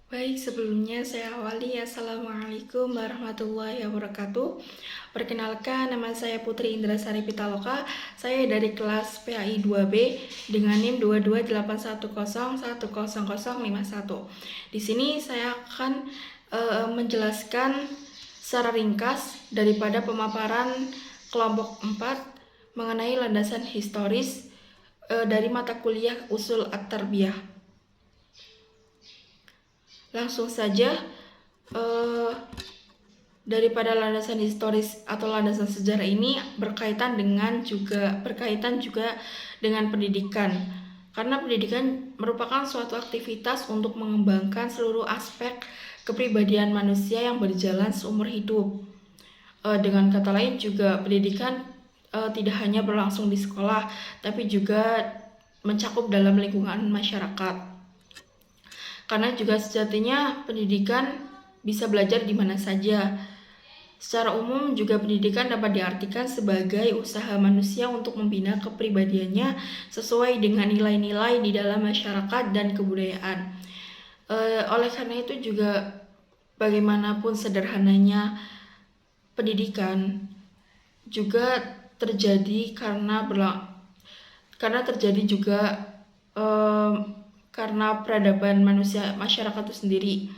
Baik, sebelumnya saya awali. Assalamualaikum warahmatullahi wabarakatuh. Perkenalkan, nama saya Putri Indrasari Pitaloka. Saya dari kelas PAI 2B dengan NIM 228101051. Di sini saya akan menjelaskan secara ringkas daripada pemaparan kelompok 4 mengenai landasan historis dari mata kuliah Usul At-Tarbiyah. Langsung saja, daripada landasan historis atau landasan sejarah ini berkaitan juga dengan pendidikan. Karena pendidikan merupakan suatu aktivitas untuk mengembangkan seluruh aspek kepribadian manusia yang berjalan seumur hidup. Dengan kata lain juga pendidikan tidak hanya berlangsung di sekolah, tapi juga mencakup dalam lingkungan masyarakat. Karena juga sejatinya pendidikan bisa belajar di mana saja. Secara umum juga pendidikan dapat diartikan sebagai usaha manusia untuk membina kepribadiannya sesuai dengan nilai-nilai di dalam masyarakat dan kebudayaan. Oleh karena itu juga bagaimanapun sederhananya pendidikan juga terjadi karena terjadi juga karena peradaban masyarakat itu sendiri.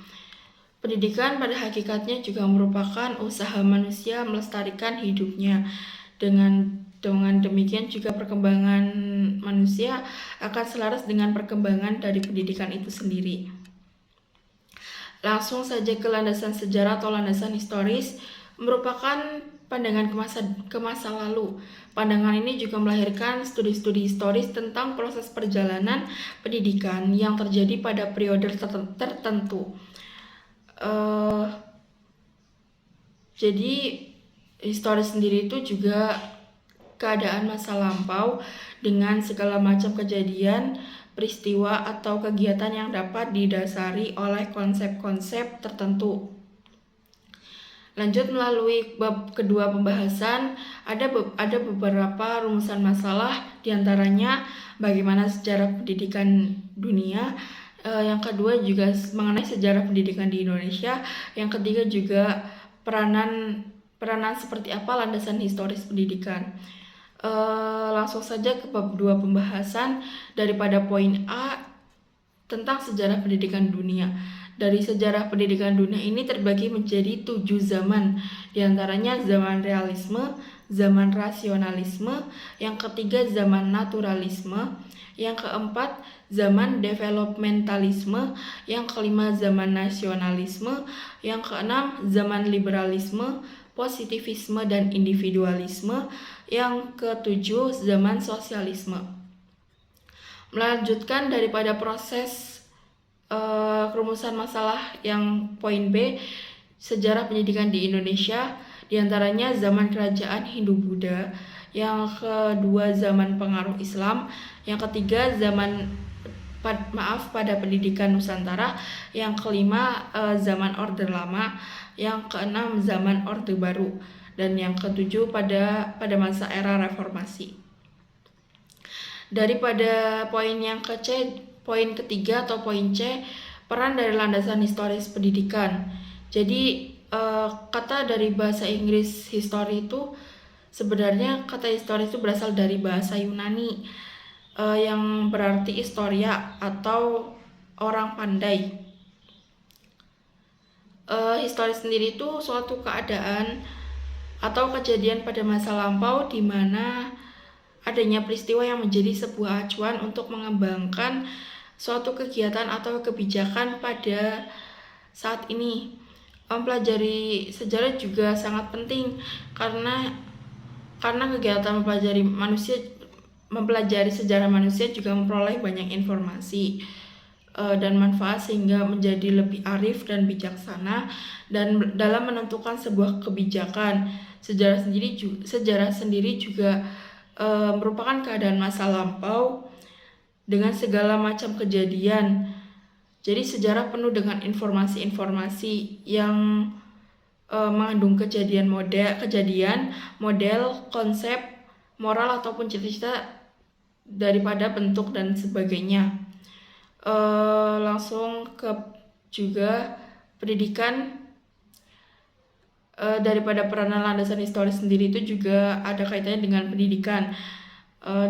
Pendidikan pada hakikatnya juga merupakan usaha manusia melestarikan hidupnya. Dengan demikian juga perkembangan manusia akan selaras dengan perkembangan dari pendidikan itu sendiri. Langsung saja ke landasan sejarah atau landasan historis merupakan pandangan ke masa lalu. Pandangan ini juga melahirkan studi-studi historis tentang proses perjalanan pendidikan yang terjadi pada periode tertentu. Jadi historis sendiri itu juga keadaan masa lampau dengan segala macam kejadian, peristiwa atau kegiatan yang dapat didasari oleh konsep-konsep tertentu. Lanjut melalui bab kedua pembahasan, ada beberapa rumusan masalah, diantaranya bagaimana sejarah pendidikan dunia, yang kedua juga mengenai sejarah pendidikan di Indonesia, yang ketiga juga peranan seperti apa landasan historis pendidikan. Langsung saja ke bab 2 pembahasan daripada poin A tentang sejarah pendidikan dunia. Dari sejarah pendidikan dunia ini terbagi menjadi 7 zaman, diantaranya zaman realisme, zaman rasionalisme, yang ketiga zaman naturalisme, yang keempat zaman developmentalisme, yang kelima zaman nasionalisme, yang keenam zaman liberalisme, positivisme dan individualisme, yang ketujuh zaman sosialisme. Melanjutkan daripada proses rumusan masalah yang poin B, sejarah pendidikan di Indonesia, diantaranya zaman kerajaan Hindu-Buddha, yang kedua zaman pengaruh Islam, yang ketiga pada pendidikan Nusantara, yang kelima zaman Orde Lama, yang keenam zaman Orde Baru, dan yang ketujuh pada masa era reformasi. Daripada poin yang ke C, poin ketiga atau poin C, peran dari landasan historis pendidikan. Jadi kata dari bahasa Inggris history itu sebenarnya kata historis itu berasal dari bahasa Yunani yang berarti historia atau orang pandai. Historis sendiri itu suatu keadaan atau kejadian pada masa lampau di mana adanya peristiwa yang menjadi sebuah acuan untuk mengembangkan suatu kegiatan atau kebijakan pada saat ini. Mempelajari sejarah juga sangat penting karena kegiatan mempelajari sejarah manusia juga memperoleh banyak informasi dan manfaat sehingga menjadi lebih arif dan bijaksana dan dalam menentukan sebuah kebijakan. Sejarah sendiri juga merupakan keadaan masa lampau dengan segala macam kejadian. Jadi sejarah penuh dengan informasi-informasi yang mengandung kejadian, model, konsep, moral ataupun cita-cita daripada bentuk dan sebagainya. Langsung ke juga pendidikan daripada peranan landasan historis sendiri itu juga ada kaitannya dengan pendidikan.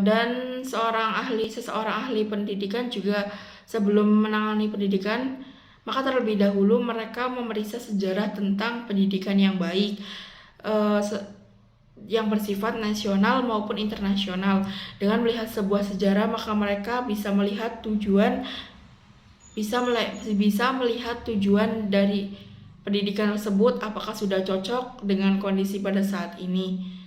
Dan seseorang ahli pendidikan juga sebelum menangani pendidikan, maka terlebih dahulu mereka memeriksa sejarah tentang pendidikan yang baik, yang bersifat nasional maupun internasional. Dengan melihat sebuah sejarah, maka mereka bisa melihat tujuan dari pendidikan tersebut apakah sudah cocok dengan kondisi pada saat ini.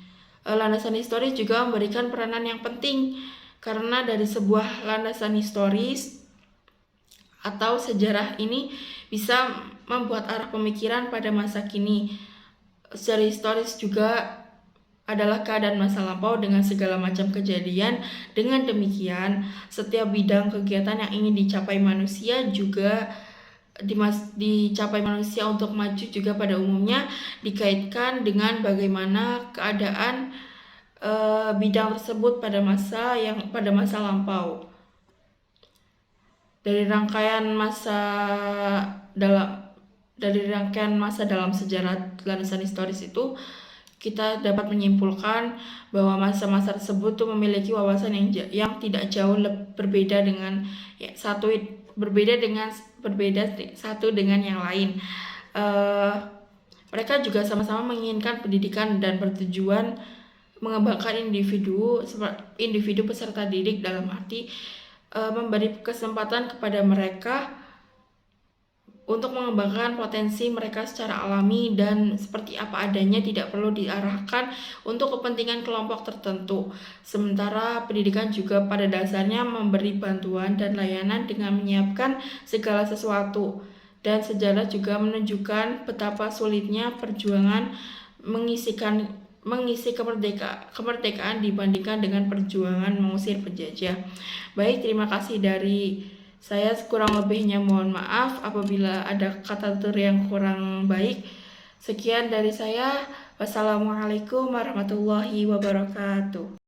Landasan historis juga memberikan peranan yang penting karena dari sebuah landasan historis atau sejarah ini bisa membuat arah pemikiran pada masa kini. Secara historis juga adalah keadaan masa lampau dengan segala macam kejadian. Dengan demikian, setiap bidang kegiatan yang ingin dicapai manusia juga dicapai manusia untuk maju juga pada umumnya dikaitkan dengan bagaimana keadaan bidang tersebut pada masa lampau. Dari rangkaian masa dalam sejarah landasan historis itu, kita dapat menyimpulkan bahwa masa-masa tersebut tuh memiliki wawasan yang tidak jauh berbeda satu dengan yang lain. Mereka juga sama-sama menginginkan pendidikan dan bertujuan mengembangkan individu peserta didik, dalam arti memberi kesempatan kepada mereka untuk mengembangkan potensi mereka secara alami dan seperti apa adanya, tidak perlu diarahkan untuk kepentingan kelompok tertentu. Sementara pendidikan juga pada dasarnya memberi bantuan dan layanan dengan menyiapkan segala sesuatu. Dan sejarah juga menunjukkan betapa sulitnya perjuangan mengisi kemerdekaan dibandingkan dengan perjuangan mengusir penjajah. Baik, terima kasih dari saya. Kurang lebihnya mohon maaf apabila ada kata tutur yang kurang baik. Sekian dari saya. Wassalamualaikum warahmatullahi wabarakatuh.